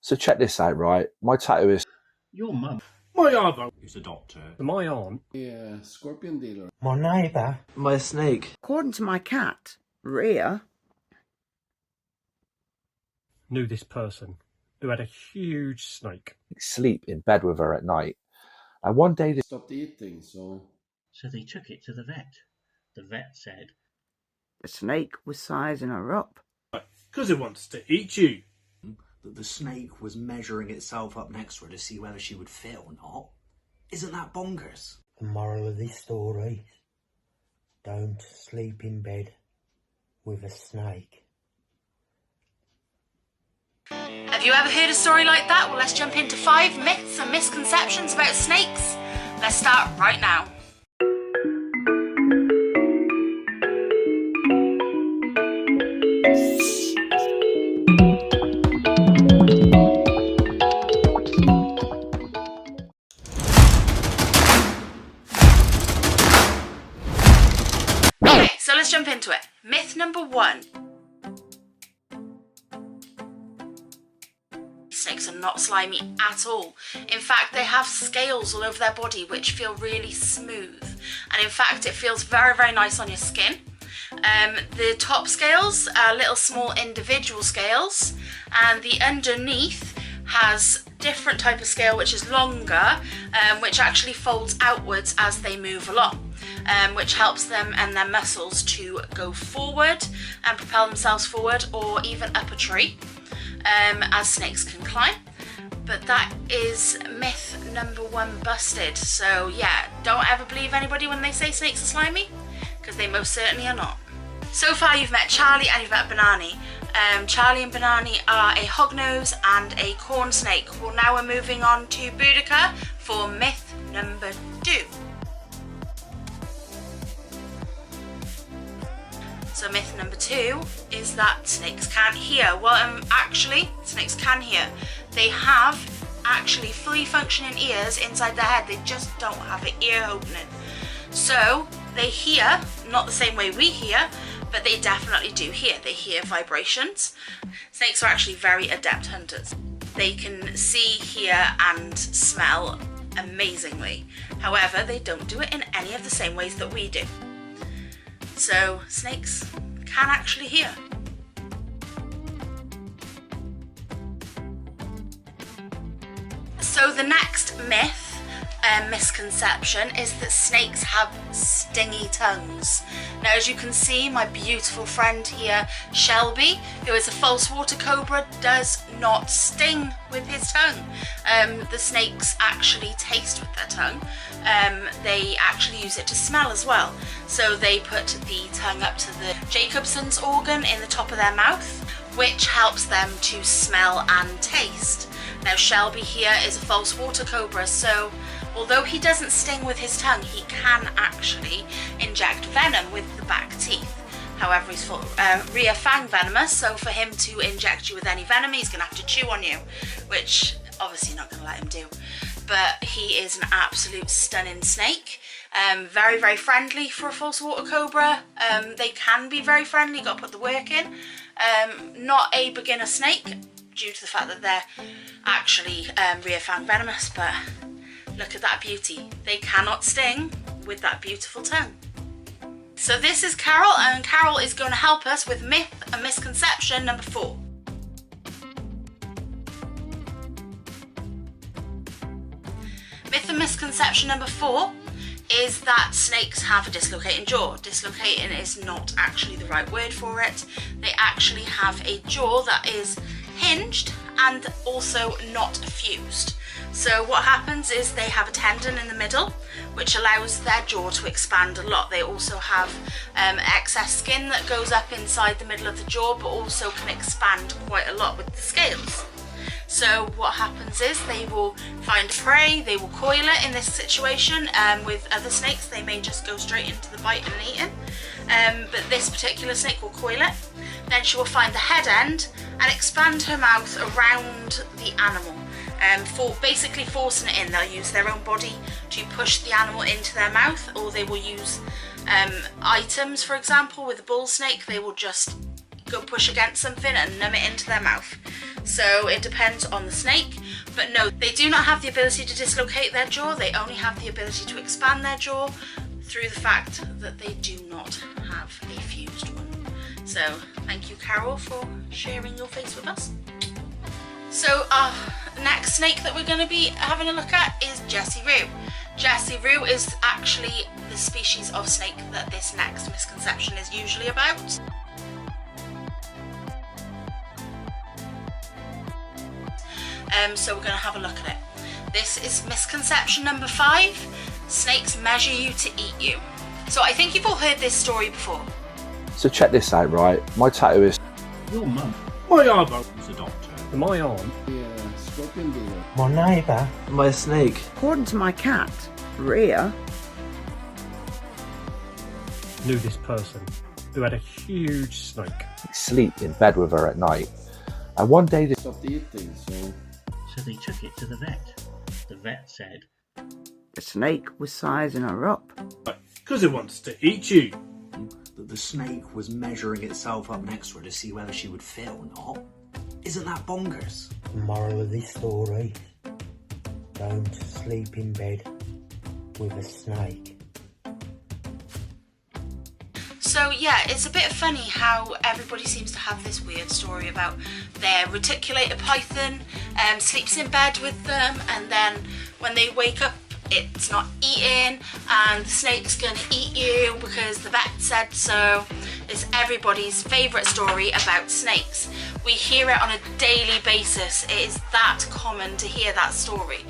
So check this out, right? My tattoo is Your mum. My other. Who's a doctor? My aunt. Yeah, scorpion dealer. My neighbour. My snake. According to my cat, Rhea, Knew this person who had a huge snake. sleep in bed with her at night. And one day this Stopped eating, so they took it to the vet. The vet said, the snake was sizing her up. Because it wants to eat you. That the snake was measuring itself up next to her to see whether she would fit or not. Isn't that bonkers? The moral of this story: don't sleep in bed with a snake. Have you ever heard a story like that? Well, let's jump into 5 myths and misconceptions about snakes. Let's start right now. Okay, so let's jump into it. Myth number 1. Snakes are not slimy at all. In fact, they have scales all over their body which feel really smooth, and in fact it feels very, very nice on your skin. The top scales are little small individual scales, and the underneath has different type of scale which is longer, which actually folds outwards as they move along, which helps them and their muscles to go forward and propel themselves forward, or even up a tree, as snakes can climb. But that is myth number 1 busted. So yeah, don't ever believe anybody when they say snakes are slimy, because they most certainly are not. So far you've met Charlie and you've met Banani. Charlie and Banani are a hognose and a corn snake. Well, now we're moving on to Boudica for myth number 2. So myth number 2 is that snakes can't hear. Well, actually, snakes can hear. They have actually fully functioning ears inside their head. They just don't have an ear opening. So they hear, not the same way we hear, but they definitely do hear. They hear vibrations. Snakes are actually very adept hunters. They can see, hear, and smell amazingly. However, they don't do it in any of the same ways that we do. So snakes can actually hear. So the next myth, misconception, is that snakes have stingy tongues. Now, as you can see, my beautiful friend here, Shelby, who is a false water cobra, does not sting with his tongue. The snakes actually taste with their tongue. They actually use it to smell as well. So they put the tongue up to the Jacobson's organ in the top of their mouth, which helps them to smell and taste. Now, Shelby here is a false water cobra, so although he doesn't sting with his tongue, he can actually inject venom with the back teeth. However, he's rear fang venomous, so for him to inject you with any venom, he's going to have to chew on you, which obviously you're not going to let him do. But he is an absolute stunning snake. Very, very friendly for a false water cobra. They can be very friendly, got to put the work in. Not a beginner snake, due to the fact that they're actually rear fang venomous, but look at that beauty. They cannot sting with that beautiful tongue. So this is Carol, and Carol is going to help us with myth and misconception number 4. Myth and misconception number 4 is that snakes have a dislocating jaw. Dislocating is not actually the right word for it. They actually have a jaw that is hinged and also not fused. So what happens is they have a tendon in the middle which allows their jaw to expand a lot. They also have excess skin that goes up inside the middle of the jaw, but also can expand quite a lot with the scales. So what happens is they will find prey, they will coil it in this situation. With other snakes they may just go straight into the bite and eating, but this particular snake will coil it. Then she will find the head end and expand her mouth around the animal, basically forcing it in. They'll use their own body to push the animal into their mouth, or they will use items. For example, with a bull snake, they will just go push against something and numb it into their mouth. So it depends on the snake, but no, they do not have the ability to dislocate their jaw. They only have the ability to expand their jaw through the fact that they do not have a fused one. So thank you, Carol, for sharing your face with us. So our next snake that we're going to be having a look at is Jessie Rue. Jessie Rue is actually the species of snake that this next misconception is usually about. So we're going to have a look at it. This is misconception number 5. Snakes measure you to eat you. So I think you've all heard this story before. So check this out, right? My tattoo is Your mum. My arm was a doctor. My arm. Yeah, scorpion dealer. My neighbour. My snake. According to my cat, Rhea, Knew this person who had a huge snake. sleep in bed with her at night. And one day this Stopped eating, so So they took it to the vet. The vet said, the snake was sizing her up. Because it wants to eat you. That the snake was measuring itself up next to her to see whether she would fit or not. Isn't that bonkers? Moral of this story: don't sleep in bed with a snake. So yeah, it's a bit funny how everybody seems to have this weird story about their reticulated python sleeps in bed with them, and then when they wake up it's not eating and the snake's gonna eat you because the vet said so. It's everybody's favourite story about snakes. We hear it on a daily basis. It is that common to hear that story.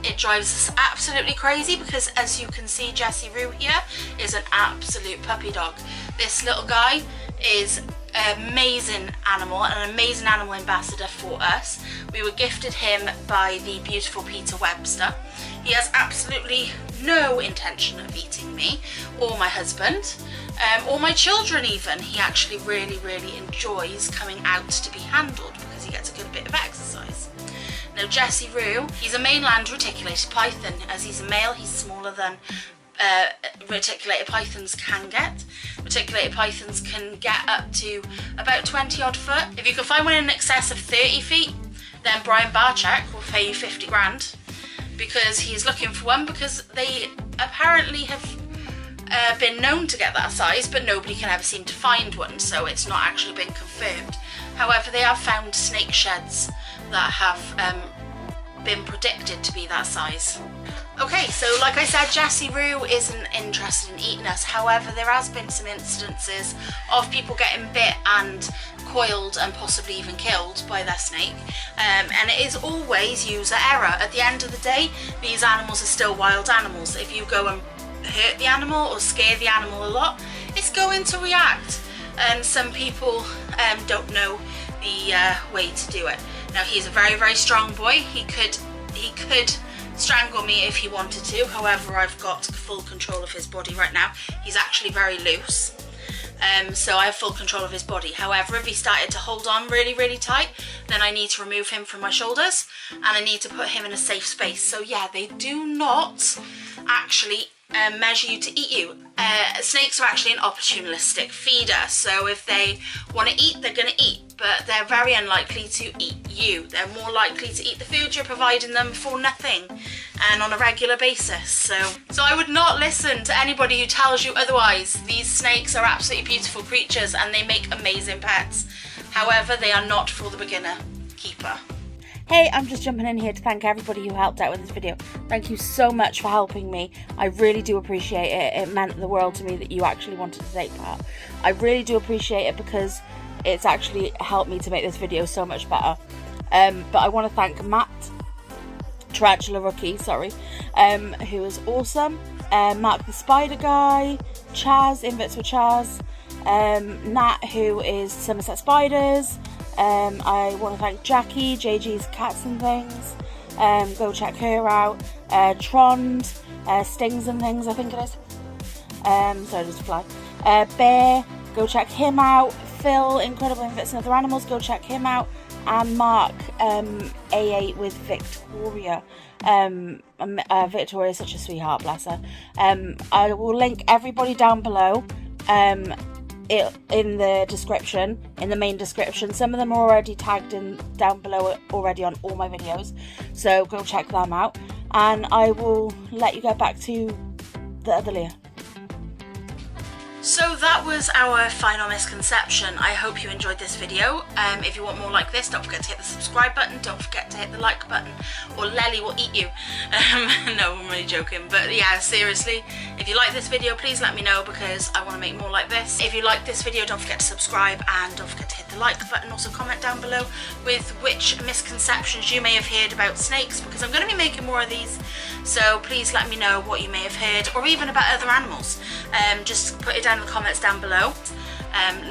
It drives us absolutely crazy because, as you can see, Jessie Rue here is an absolute puppy dog. This little guy is an amazing animal, an amazing animal ambassador for us. We were gifted him by the beautiful Peter Webster. He has absolutely no intention of eating me or my husband or my children even. He actually really enjoys coming out to be handled because he gets a good bit of exercise. Now Jessie Rue, he's a mainland reticulated python. As he's a male, he's smaller than reticulated pythons can get. Reticulated pythons can get up to about 20 odd foot. If you can find one in excess of 30 feet, then Brian Barczyk will pay you 50 grand because he's looking for one, because they apparently have been known to get that size, but nobody can ever seem to find one, so it's not actually been confirmed. However, they have found snake sheds that have been predicted to be that size. Okay, so like I said, Jessie Rue isn't interested in eating us. However, there has been some incidences of people getting bit and coiled and possibly even killed by their snake, and it is always user error. At the end of the day, these animals are still wild animals. If you go and hurt the animal or scare the animal a lot, it's going to react, and some people don't know the way to do it. Now, he's a very strong boy. He could strangle me if he wanted to. However, I've got full control of his body right now. He's actually very loose, so I have full control of his body. However, if he started to hold on really tight, then I need to remove him from my shoulders and I need to put him in a safe space. So yeah, they do not actually measure you to eat you. Snakes are actually an opportunistic feeder, so if they want to eat, they're going to eat, but they're very unlikely to eat you. They're more likely to eat the food you're providing them for nothing and on a regular basis. So I would not listen to anybody who tells you otherwise. These snakes are absolutely beautiful creatures and they make amazing pets. However, they are not for the beginner keeper. Hey, I'm just jumping in here to thank everybody who helped out with this video. Thank you so much for helping me. I really do appreciate it. It meant the world to me that you actually wanted to take part. I really do appreciate it because it's actually helped me to make this video so much better. But I want to thank Matt, Tarantula Rookie, who is awesome. Mark the Spider Guy, Chaz, Inverts with Chaz, Nat, who is Somerset Spiders. I want to thank Jackie, JG's Cats and Things. Go check her out. Trond, Stings and Things, I think it is. Sorry, just a fly. Bear, go check him out. Phil, Incredible Inverts and Other Animals, go check him out. And Mark, A8 with Victoria. Victoria is such a sweetheart, bless her. I will link everybody down below. it in the description, in the main description. Some of them are already tagged in down below already on all my videos, so go check them out, and I will let you get back to the other Leah. So that was our final misconception. I hope you enjoyed this video. If you want more like this, don't forget to hit the subscribe button, don't forget to hit the like button, or Lely will eat you. No, I'm really joking, but yeah, seriously, if you like this video, please let me know, because I want to make more like this. If you like this video, don't forget to subscribe, and don't forget to hit the like button. Also comment down below with which misconceptions you may have heard about snakes, because I'm going to be making more of these, so please let me know what you may have heard, or even about other animals. Just put it down in the comments down below.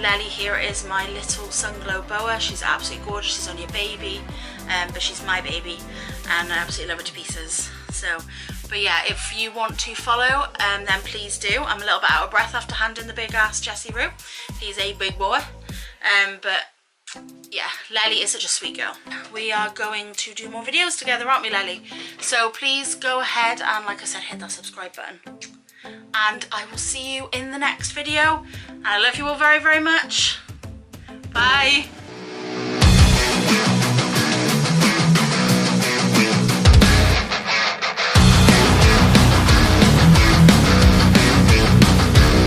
Lely here is my little sunglow boa. She's absolutely gorgeous. She's only a baby, but she's my baby, and I absolutely love her to pieces. So, but yeah, if you want to follow, then please do. I'm a little bit out of breath after handing the big ass Jessie Roo. He's a big boy, but yeah, Lely is such a sweet girl. We are going to do more videos together, aren't we, Lely? So please go ahead and, like I said, hit that subscribe button. And I will see you in the next video. And I love you all very, very much. Bye.